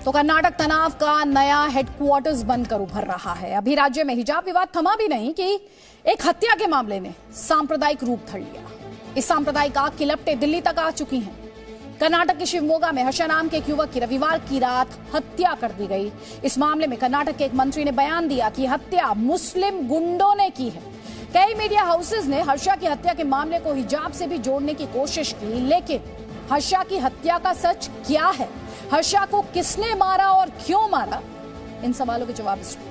तो कर्नाटक तनाव का नया हेडक्वार्टर्स बनकर उभर रहा है। अभी राज्य में हिजाब विवाद थमा भी नहीं कि एक हत्या के मामले ने सांप्रदायिक रूप धर लिया। इस सांप्रदायिक आग की लपटें दिल्ली तक आ चुकी हैं। कर्नाटक के शिवमोगा में हर्षा नाम के एक युवक की रविवार की रात हत्या कर दी गई। इस मामले में कर्नाटक के एक मंत्री ने बयान दिया कि हत्या मुस्लिम गुंडों ने की है। कई मीडिया हाउसेज ने हर्षा की हत्या के मामले को हिजाब से भी जोड़ने की कोशिश की, लेकिन हर्षा की हत्या का सच क्या है, हर्षा को किसने मारा और क्यों मारा, इन सवालों के जवाब इसमें।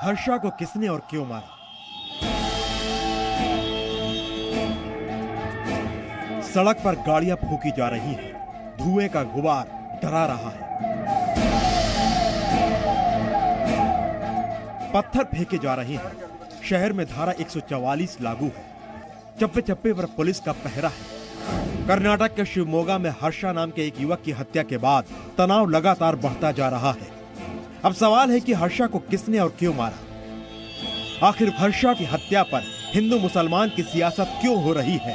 हर्षा को किसने और क्यों मारा? सड़क पर गाड़ियां फूंकी जा रही हैं, धुएं का गुबार डरा रहा है, पत्थर फेंके जा रहे हैं। शहर में धारा 144 लागू है। चप्पे चप्पे पर पुलिस का पहरा है। कर्नाटक के शिवमोगा में हर्षा नाम के एक युवक की हत्या के बाद तनाव लगातार बढ़ता जा रहा है। अब सवाल है कि हर्षा को किसने और क्यों मारा? आखिर हर्षा की हत्या पर हिंदू मुसलमान की सियासत क्यों हो रही है?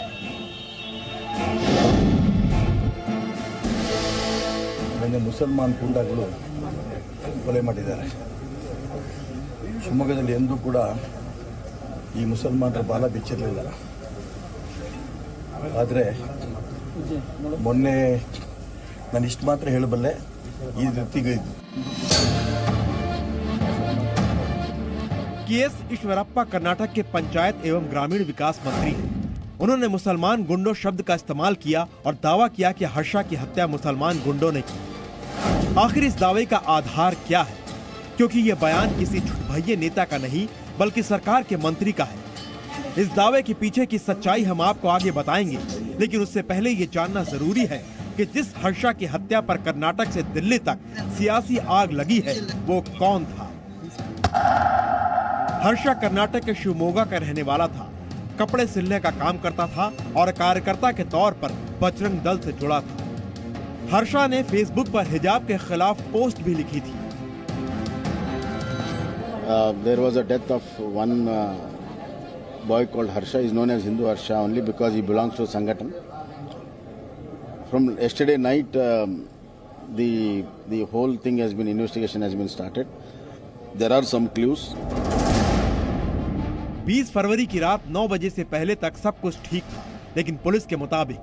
ಮುಸಲ್ಮಾನ್ ಗೂಂಡಾಗಳು ಕೊಲೆ ಮಾಡಿದ್ದಾರೆ. ಶಿವಮೊಗ್ಗದಲ್ಲಿ ಎಂದೂ ಕೂಡ ಈ ಮುಸಲ್ಮಾನರ ಬಾಲ ಬಿಚ್ಚಿರಲಿಲ್ಲ. ಆದರೆ ಮೊನ್ನೆ ನಾನು ಇಷ್ಟು ಮಾತ್ರ ಹೇಳಬಲ್ಲೆ, ಈ ರೀತಿಗೆ केएस ईश्वरप्पा कर्नाटक के पंचायत एवं ग्रामीण विकास मंत्री हैं। उन्होंने मुसलमान गुंडों शब्द का इस्तेमाल किया और दावा किया कि हर्षा की हत्या मुसलमान गुंडों ने की। आखिर इस दावे का आधार क्या है? क्योंकि ये बयान किसी छुटभइये नेता का नहीं बल्कि सरकार के मंत्री का है। इस दावे के पीछे की सच्चाई हम आपको आगे बताएंगे, लेकिन उससे पहले ये जानना जरूरी है कि जिस हर्षा की हत्या पर कर्नाटक से दिल्ली तक सियासी आग लगी है वो कौन था? हर्षा कर्नाटक के शिवमोगा का रहने वाला था। कपड़े सिलने का काम करता था और कार्यकर्ता के तौर पर बजरंग दल से जुड़ा था। हर्षा ने फेसबुक पर हिजाब के खिलाफ पोस्ट भी लिखी थी। There was a death of one boy called Harsha. He is known as Hindu Harsha only because he belongs to Sangathan. From yesterday night, the whole thing has been, investigation has been started. There are some clues. 20 फरवरी की रात 9 बजे से पहले तक सब कुछ ठीक था, लेकिन पुलिस के मुताबिक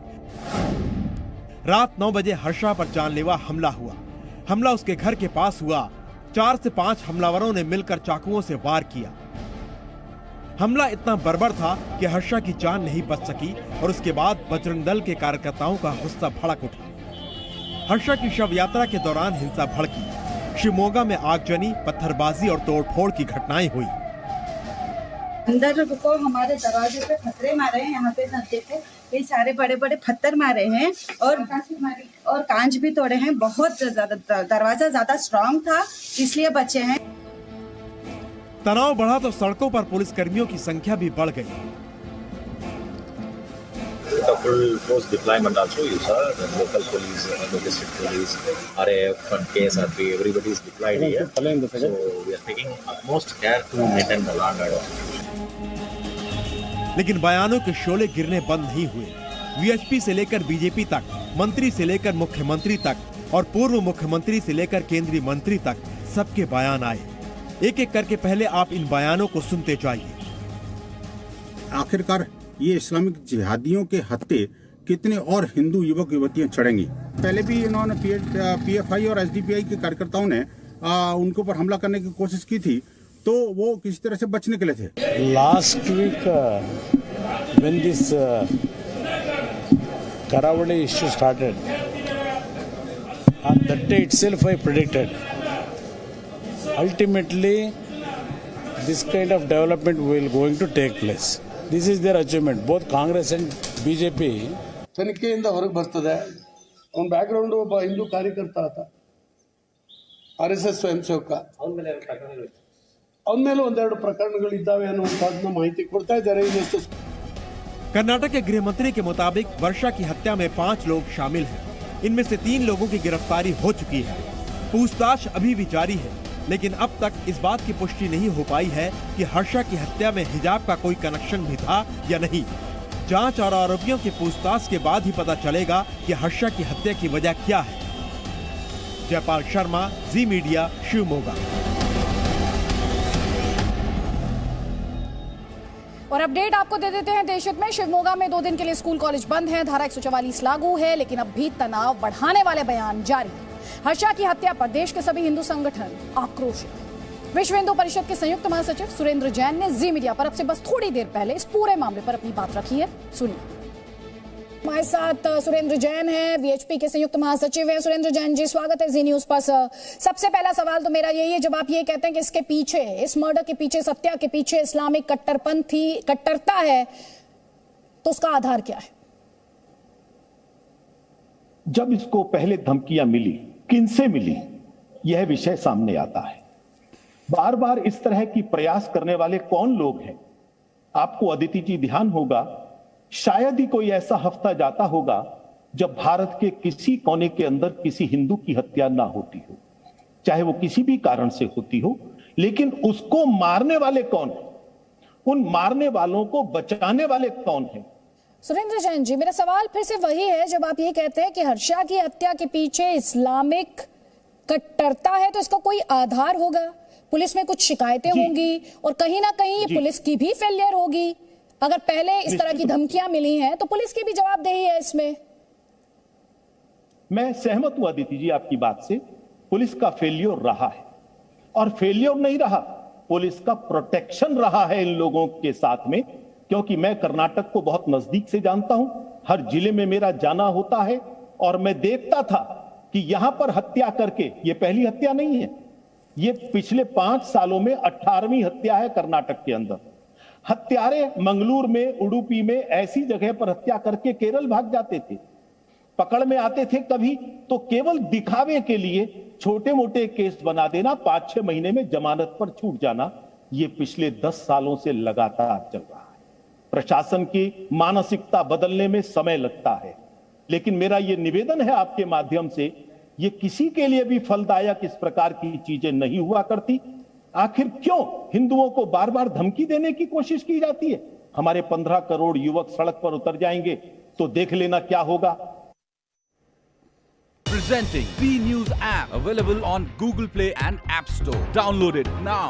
रात 9 बजे हर्षा पर जानलेवा हमला हुआ। हमला उसके घर के पास हुआ। 4 से 5 हमलावरों ने मिलकर चाकुओं से वार किया। हमला इतना बर्बर था कि हर्षा की जान नहीं बच सकी और उसके बाद बजरंग दल के कार्यकर्ताओं का गुस्सा भड़क उठा। हर्षा की शव यात्रा के दौरान हिंसा भड़की। शिवमोगा में आगजनी, पत्थरबाजी और तोड़फोड़ की घटनाएं हुई। अंदर को हमारे दरवाजे पे खतरे मारे हैं। यहाँ पे देखो, ये सारे बड़े बड़े पत्थर मारे हैं और कांच भी तोड़े हैं। बहुत दरवाजा ज्यादा स्ट्रांग था, इसलिए बचे हैं। तनाव बढ़ा तो सड़कों पर पुलिस कर्मियों की संख्या भी बढ़ गई। The full force deployment also is the local police, the district police, RAF and KSRP, everybody is deployed here. So we are taking utmost care to maintain the law and order. लेकिन बयानों के शोले गिरने बंद नहीं हुए। VHP से लेकर BJP तक, मंत्री से लेकर मुख्यमंत्री तक और पूर्व मुख्यमंत्री से लेकर केंद्रीय मंत्री तक सबके बयान आए। एक एक करके पहले आप इन बयानों को सुनते जाइए। आखिरकार ये इस्लामिक जिहादियों के हत्थे कितने और हिंदू युवक युवतियां चढ़ेंगी? पहले भी इन्होंने पीएफआई और एसडीपीआई के कार्यकर्ताओं ने उनके ऊपर हमला करने की कोशिश की थी, तो वो किसी तरह से बच निकले थे। Last week when this Karavali issue started, on that day itself I predicted ultimately this kind of development will going to take place. This is their achievement, both Congress and BJP. ತನಿಖೆಯಿಂದ ಹೊರಗೆ ಬರ್ತದೆ. ಅವನ background ಒಬ್ಬ ಹಿಂದೂ ಕಾರ್ಯಕರ್ತ ಆತ, RSS ಸ್ವಯಂ ಸೇವಕ. ಅವನ ಮೇಲೆ ಒಂದೆರಡು ಪ್ರಕರಣಗಳಿದ್ದಾವೆ ಅನ್ನುವಂಥದ್ದನ್ನ ಮಾಹಿತಿ ಕೊಡ್ತಾ ಇದ್ದಾರೆ. ಇನ್ನಷ್ಟು कर्नाटक के गृह मंत्री के मुताबिक वर्षा की हत्या में 5 लोग शामिल हैं। इनमें से 3 लोगों की गिरफ्तारी हो चुकी है। पूछताछ अभी भी जारी है, लेकिन अब तक इस बात की पुष्टि नहीं हो पाई है कि हर्षा की हत्या में हिजाब का कोई कनेक्शन भी था या नहीं। जांच और आरोपियों की पूछताछ के बाद ही पता चलेगा कि हर्षा की हत्या की वजह क्या है। जयपाल शर्मा, जी मीडिया, शिवमोगा। और अपडेट आपको दे देते हैं देश हित में। शिवमोगा में 2 दिन के लिए स्कूल कॉलेज बंद है। धारा 144 लागू है, लेकिन अब भी तनाव बढ़ाने वाले बयान जारी है। हर्षा की हत्या पर देश के सभी हिंदू संगठन आक्रोशित। विश्व हिंदू परिषद के संयुक्त महासचिव सुरेंद्र जैन ने जी मीडिया पर अब से बस थोड़ी देर पहले इस पूरे मामले पर अपनी बात रखी है। सुनिए। हमारे साथ सुरेंद्र जैन हैं, वीएचपी के संयुक्त महासचिव हैं। सुरेंद्र जैन जी, स्वागत है जी न्यूज पर। सबसे पहला सवाल तो मेरा यही है, जब आप ये कहते हैं कि इसके पीछे, इस मर्डर के पीछे, इस हत्या के पीछे इस्लामिक कट्टरता है, तो उसका आधार क्या है? जब इसको पहले धमकियां मिली, किनसे मिली, यह विषय सामने आता है। बार बार इस तरह की प्रयास करने वाले कौन लोग हैं? आपको अदिति जी ध्यान होगा, शायद ही कोई ऐसा हफ्ता जाता होगा जब भारत के किसी कोने के अंदर किसी हिंदू की हत्या ना होती हो, चाहे वो किसी भी कारण से होती हो। लेकिन उसको मारने वाले कौन हैं? उन मारने वालों को बचाने वाले कौन हैं? सुरेंद्र जैन जी, मेरा सवाल फिर से वही है, जब आप ये कहते हैं कि हर्षा की हत्या के पीछे इस्लामिक कट्टरता है, तो इसका कोई आधार होगा? पुलिस में कुछ शिकायतें होंगी और कहीं ना कहीं पुलिस की भी फेलियर होगी। अगर पहले इस तरह की धमकियां मिली हैं तो पुलिस की भी जवाबदेही है इसमें। मैं सहमत हूं अदिति जी आपकी बात से। पुलिस का फेलियर रहा है, और फेलियर नहीं रहा, पुलिस का प्रोटेक्शन रहा है इन लोगों के साथ में। क्योंकि मैं कर्नाटक को बहुत नजदीक से जानता हूं, हर जिले में मेरा जाना होता है, और मैं देखता था कि यहां पर हत्या करके, ये पहली हत्या नहीं है, ये पिछले 5 सालों में 18वीं हत्या है कर्नाटक के अंदर। हत्यारे मंगलूर में, उडुपी में, ऐसी जगह पर हत्या करके केरल भाग जाते थे। पकड़ में आते थे कभी तो केवल दिखावे के लिए छोटे मोटे केस बना देना, 5-6 महीने में जमानत पर छूट जाना, ये पिछले 10 सालों से लगातार चल रहा है। प्रशासन की मानसिकता बदलने में समय लगता है, लेकिन मेरा ये निवेदन है आपके माध्यम से, ये किसी के लिए भी फलदायक इस प्रकार की चीजें नहीं हुआ करती। आखिर क्यों हिंदुओं को बार बार धमकी देने की कोशिश की जाती है? हमारे 15 करोड़ युवक सड़क पर उतर जाएंगे तो देख लेना क्या होगा। Presenting B News app, available on Google Play and App Store. Download it now.